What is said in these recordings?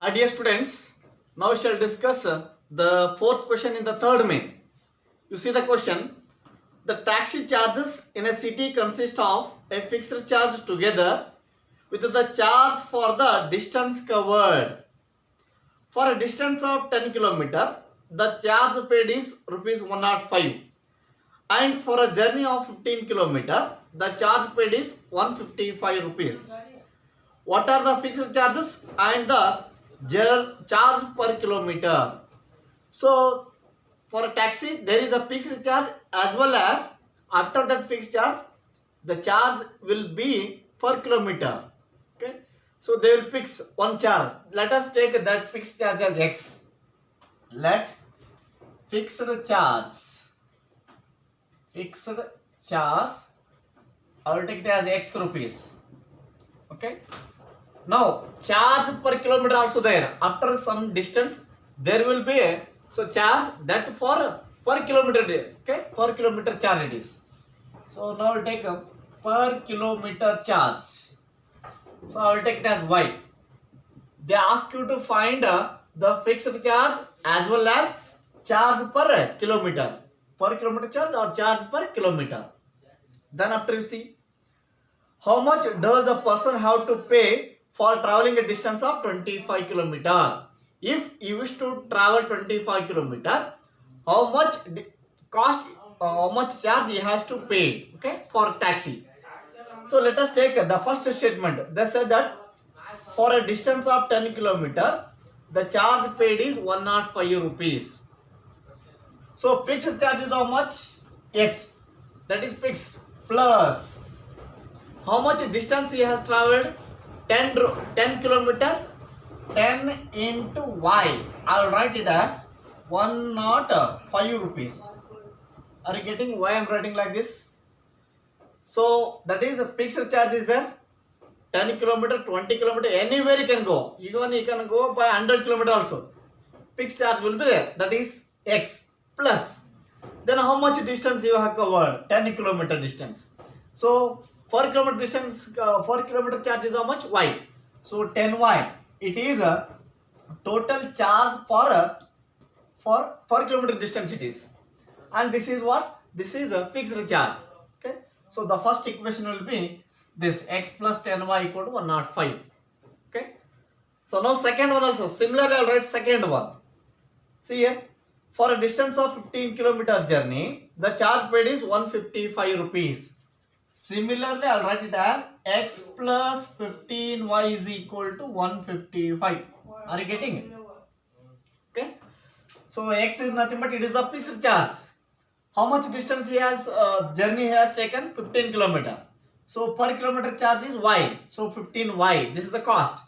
Dear students, now we shall discuss the fourth question in the third main. You see the question. The taxi charges in a city consist of a fixed charge together with the charge for the distance covered. For a distance of 10 km, the charge paid is rupees 105. And for a journey of 15 km, the charge paid is 155 rupees. What are the fixed charges and the charge per kilometer? So for a taxi there is a fixed charge as well as after that fixed charge the charge will be per kilometer. Okay, so they will fix one charge. Let us take that fixed charge as x. Let fixed charge I will take it as x rupees. Okay, now charge per kilometer also there. After some distance there will be a charge that for per kilometer. Okay, per kilometer charge it is. So now I will take a per kilometer charge. So I will take it as y. They ask you to find the fixed charge as well as charge per kilometer. Per kilometer charge or charge per kilometer. Then after you see how much does a person have to pay for traveling a distance of 25 km. If you wish to travel 25 km, how much cost, how much charge he has to pay, okay, for taxi. So let us take the first statement. They said that for a distance of 10 km, the charge paid is 105 rupees. So fixed charge is how much? X. That is fixed plus how much distance he has traveled? 10 km. 10 into y. I will write it as 105 rupees. Are you getting why I am writing like this? So that is a fixed charge is there. 10 km, 20 km, anywhere you can go. Even you can go by 100 km also. Fixed charge will be there. That is x plus. Then how much distance you have covered? 10 km distance. So 4 km distance, 4 km charge is how much? Y. So 10y. It is a total charge for 4 km distance it is. And this is what? This is a fixed charge. Okay. So the first equation will be this x plus 10y equal to 105. Okay. So now second one also. Similarly, I will write second one. See here. For a distance of 15 km journey, the charge paid is 155 rupees. Similarly, I will write it as x plus 15y is equal to 155. Are you getting it? Okay. So x is nothing but it is the fixed charge. How much distance he has journey he has taken? 15 km. So per kilometer charge is y. So 15y. This is the cost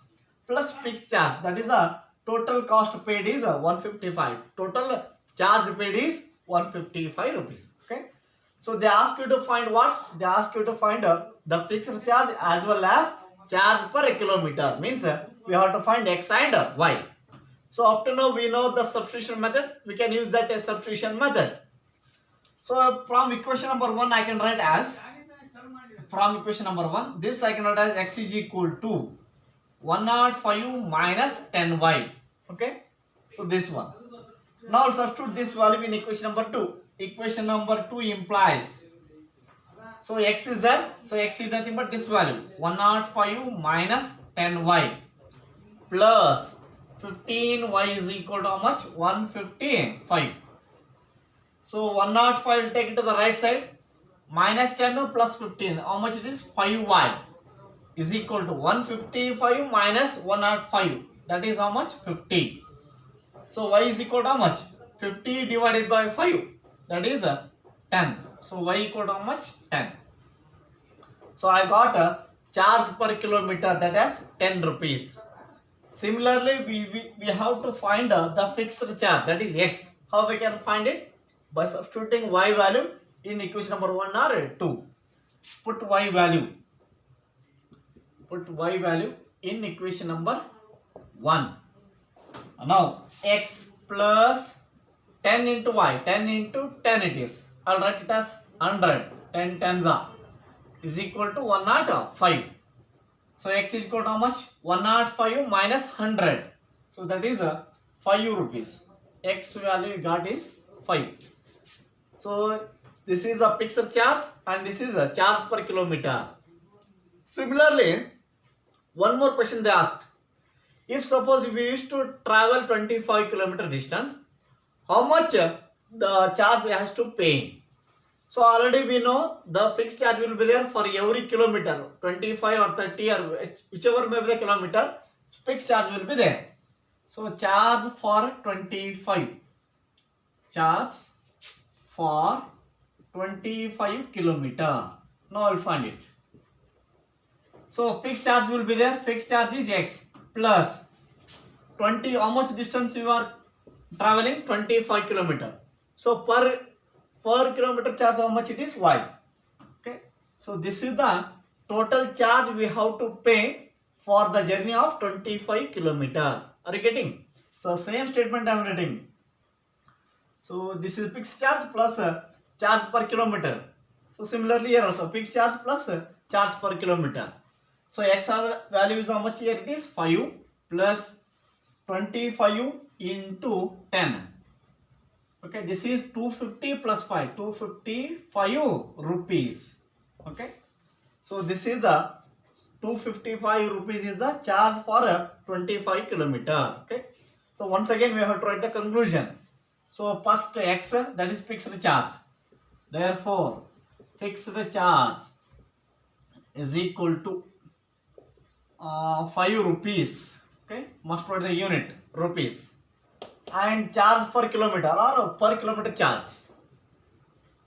plus fixed charge. That is the total cost paid is 155. Total charge paid is 155 rupees. Okay. So they ask you to find what? They ask you to find the fixed charge as well as charge per kilometer. Means we have to find x and y. So up to now we know the substitution method. We can use that as substitution method. So from equation number 1 I can write as, from equation number 1, this I can write as x is equal to 105 minus 10y. Okay. So this one. Now substitute this value in equation number 2. Equation number 2 implies, so x is there, so x is nothing but this value 105 minus 10y plus 15y is equal to how much? 155. So 105 will take it to the right side, minus 10 plus 15, how much it is? 5y is equal to 155 minus 105, that is how much? 50. So y is equal to how much? 50 divided by 5, that is 10. So y equal to how much? 10. So I got a charge per kilometer, that is 10 rupees. Similarly, we have to find the fixed charge, that is x. How we can find it? By substituting y value in equation number 1 or 2. Put y value in equation number 1. Now x plus 10 into y, 10 into 10 it is. I will write it as 100. 10 tens are is equal to 105. So x is equal to how much? 105 minus 100. So that is 5 rupees. X value got is 5. So this is a fixed charge and this is a charge per kilometer. Similarly, one more question they asked. If suppose we used to travel 25 kilometer distance, how much the charge has to pay? So already we know the fixed charge will be there for every kilometer, 25 or 30 or whichever may be the kilometer, fixed charge will be there. So charge for 25, charge for 25 kilometer. Now I'll find it. So fixed charge will be there. Fixed charge is X plus 20. How much distance you are traveling? 25 kilometer. So per kilometer charge, how much it is? Y. Okay. So this is the total charge we have to pay for the journey of 25 kilometer. Are you getting? So same statement I am writing. So this is fixed charge plus charge per kilometer. So similarly here also fixed charge plus charge per kilometer. So X value is how much here? It is 5 plus 25 into 10. Okay, this is 250 plus 5, 255 rupees. Okay, so this is the 255 rupees is the charge for a 25 kilometer. Okay, so once again we have to write the conclusion. So first X, that is fixed charge. Therefore, fixed charge is equal to 5 rupees. Okay, must write the unit rupees. And charge per kilometer or per kilometer charge.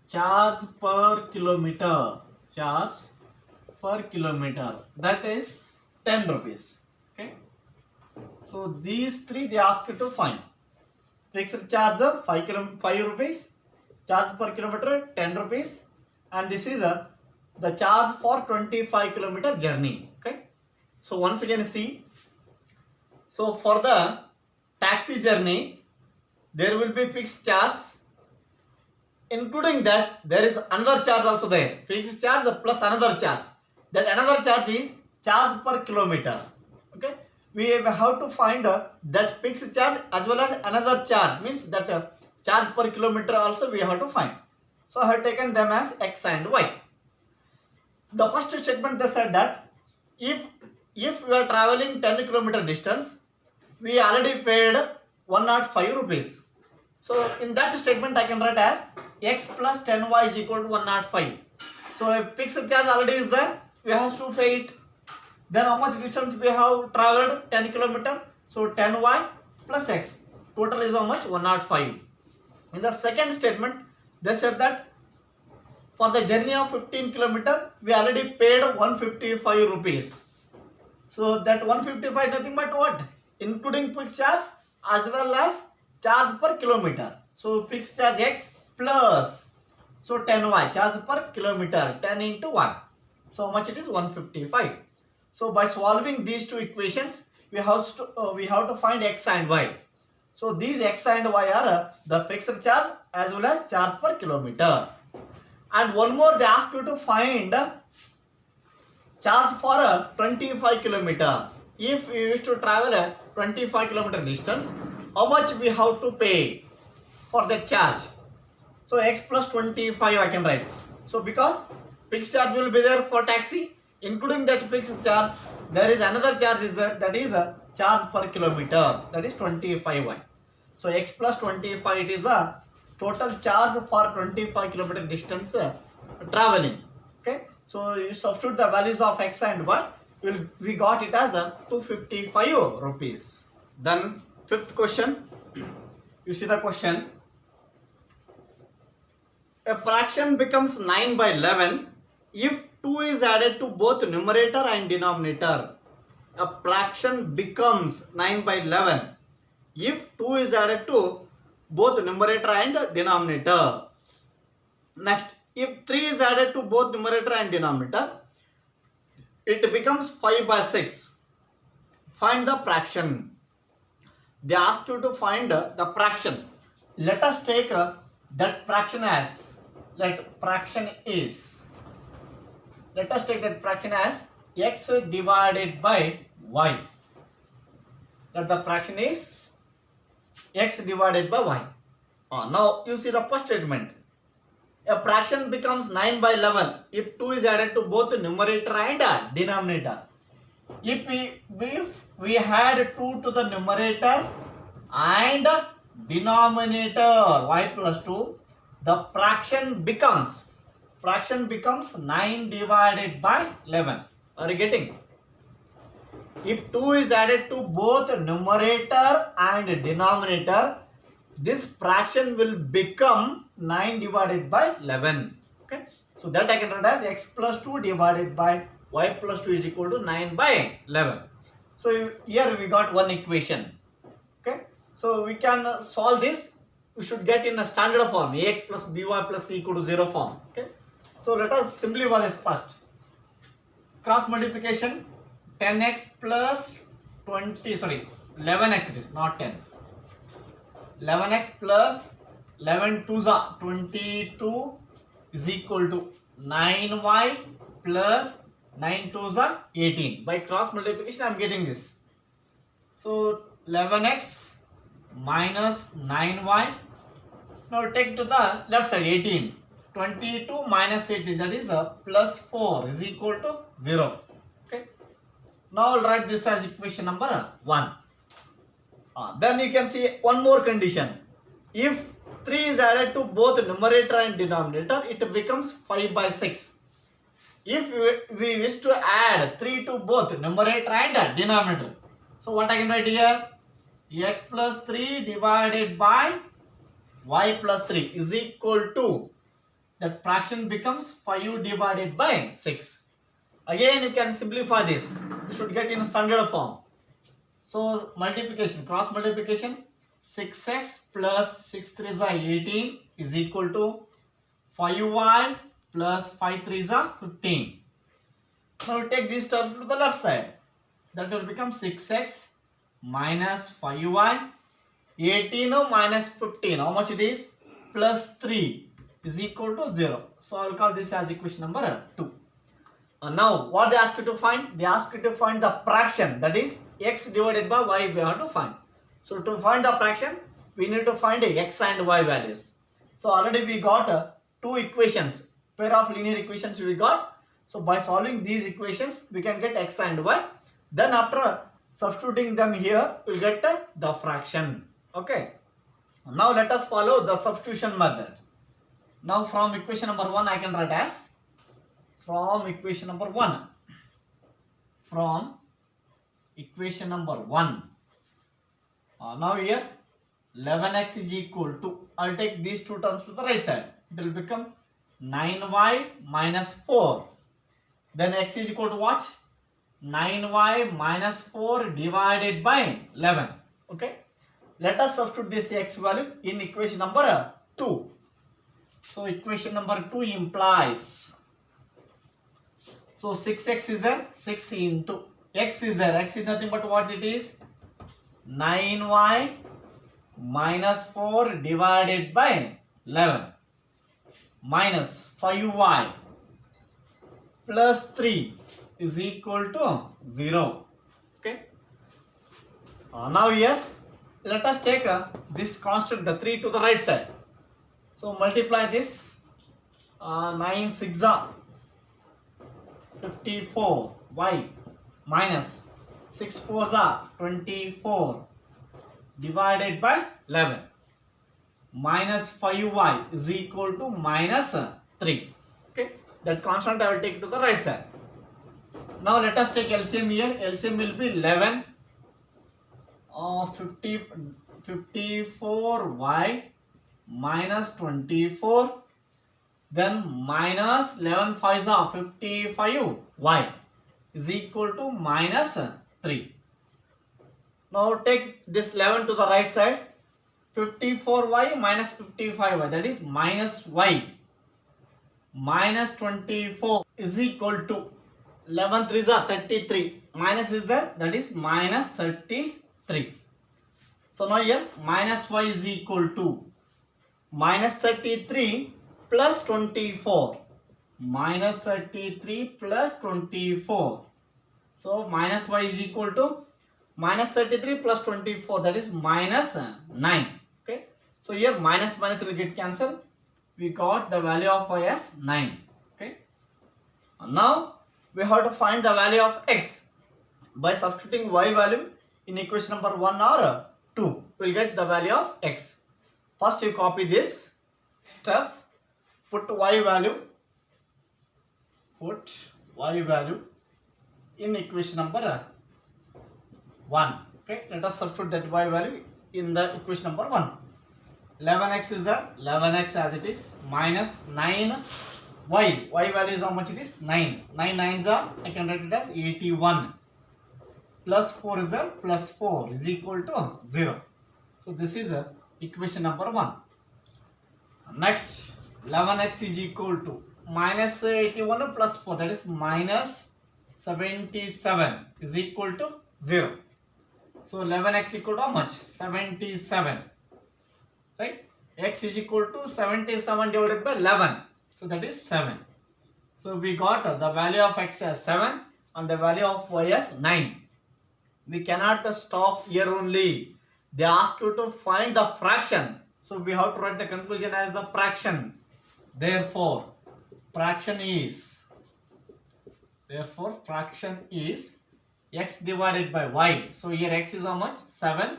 Charge per kilometer. Charge per kilometer. That is 10 rupees. Okay. So these three they ask you to find. Fixed charge 5 rupees. Charge per kilometer 10 rupees. And this is the charge for 25 kilometer journey. Okay. So once again see. So for the taxi journey, there will be fixed charge. Including that, there is another charge also there. Fixed charge plus another charge. That another charge is charge per kilometer. Okay. We have to find that fixed charge as well as another charge. Means that charge per kilometer also we have to find. So I have taken them as X and Y. The first statement they said that if we are traveling 10 kilometer distance, we already paid 105 rupees. So in that statement I can write as X plus 10Y is equal to 105. So a fixed charge already is there, we have to pay it. Then how much distance we have traveled? 10 kilometer. So 10Y plus X. Total is how much? 105. In the second statement they said that for the journey of 15 kilometer we already paid 155 rupees. So that 155 nothing but what? Including fixed charge as well as charge per kilometer. So fixed charge X plus, so 10Y, charge per kilometer, 10 into 1. So how much it is? 155. So by solving these two equations, we have to find X and Y. So these X and Y are the fixed charge as well as charge per kilometer. And one more, they ask you to find charge for a 25 kilometer. If we used to travel a 25 kilometer distance, how much we have to pay for that charge? So X plus 25 I can write. So because fixed charge will be there for taxi, including that fixed charge, there is another charge is there, that is a charge per kilometer, that is 25Y. So X plus 25, it is the total charge for 25 kilometer distance traveling. Okay, so you substitute the values of X and Y, we got it as a 255 rupees. Then fifth question, you see the question. A fraction becomes 9 by 11 if 2 is added to both numerator and denominator. A fraction becomes 9 by 11 if 2 is added to both numerator and denominator. Next, if 3 is added to both numerator and denominator, it becomes 5 by 6. Find the fraction. They asked you to find the fraction. Let us take that fraction as, let us take that fraction as X divided by Y. that the fraction is x divided by y. Now you see the first statement. A fraction becomes 9 by 11 if 2 is added to both the numerator and denominator. If we had 2 to the numerator and denominator y plus 2, the fraction becomes 9 divided by 11. Are you getting? If 2 is added to both numerator and denominator, this fraction will become 9 divided by 11. Okay, so that I can write as x plus 2 divided by y plus 2 is equal to 9 by 11. So here we got one equation. Okay, so we can solve this. We should get in a standard form, ax plus by plus c equal to 0 form. Okay, so let us simplify this first. Cross multiplication, 10x plus 11x it is, not 10. 11x plus 11 2s are 22 is equal to 9y plus 9 2s are 18. By cross multiplication I am getting this. So 11x minus 9y. Now take to the left side 18. 22 minus 18, that is plus 4 is equal to 0. Okay. Now I'll write this as equation number 1. Then you can see one more condition. If 3 is added to both numerator and denominator, it becomes 5 by 6. If we wish to add 3 to both numerator and denominator, so what I can write here? X plus 3 divided by y plus 3 is equal to, that fraction becomes 5 divided by 6. Again you can simplify this. You should get in standard form. So multiplication, cross multiplication, 6x plus 6 3s are 18 is equal to 5y plus 5 3s are 15. Now take these terms to the left side. That will become 6x minus 5y. 18 minus 15, how much it is? Plus 3 is equal to 0. So I will call this as equation number 2. Now what they ask you to find? They ask you to find the fraction, that is x divided by y we have to find. So to find the fraction, we need to find x and y values. So already we got two equations, pair of linear equations we got. So by solving these equations, we can get x and y. Then after substituting them here, we will get the fraction. Okay. Now let us follow the substitution method. Now from equation number 1 I can write as, from equation number 1, now here 11x is equal to, I'll take these two terms to the right side. It will become 9y minus 4. Then x is equal to what? 9y minus 4 divided by 11. Okay. Let us substitute this x value in equation number 2. So equation number 2 implies, so 6x is there, 6 into x is there, x is nothing but what it is? 9y minus 4 divided by 11 minus 5y plus 3 is equal to 0. Okay. Now here let us take this constant, the 3 to the right side. So multiply this, 9 6 are 54 y minus 6 4 are 24 divided by 11 minus 5y is equal to minus 3. Okay, that constant I will take to the right side. Now let us take LCM here. LCM will be 11 54y minus 24, then minus 11 5s are 55y is equal to minus 3. Now take this 11 to the right side. 54y minus 55y, that is minus y minus 24 is equal to 11 3s are 33, minus is there, that is minus 33. So now here minus y is equal to minus 33 plus 24, minus 33 plus 24. So minus y is equal to minus 33 plus 24, that is minus 9. Okay, so here minus minus will get cancelled. We got the value of y as 9. Okay, now we have to find the value of x by substituting y value in equation number 1 or 2. We'll get the value of x. First you copy this step, put y value in equation number 1. Okay, let us substitute that y value in the equation number 1. 11x is there, 11x as it is, minus 9 y value is how much it is? 9. 9 nines are, I can write it as 81. Plus 4 is there, plus 4 is equal to 0. So this is equation number 1. Next, 11x is equal to minus 81 plus 4, that is minus 77 is equal to 0. So 11x equal to how much? 77. Right? X is equal to 77 divided by 11. So that is 7. So we got the value of x as 7 and the value of y as 9. We cannot stop here only. They ask you to find the fraction. So we have to write the conclusion as the fraction. Therefore, fraction is x divided by y. So here x is how much? 7.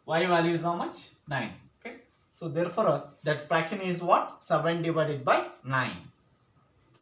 Y value is how much? 9. Okay. So therefore that fraction is what? 7 divided by 9.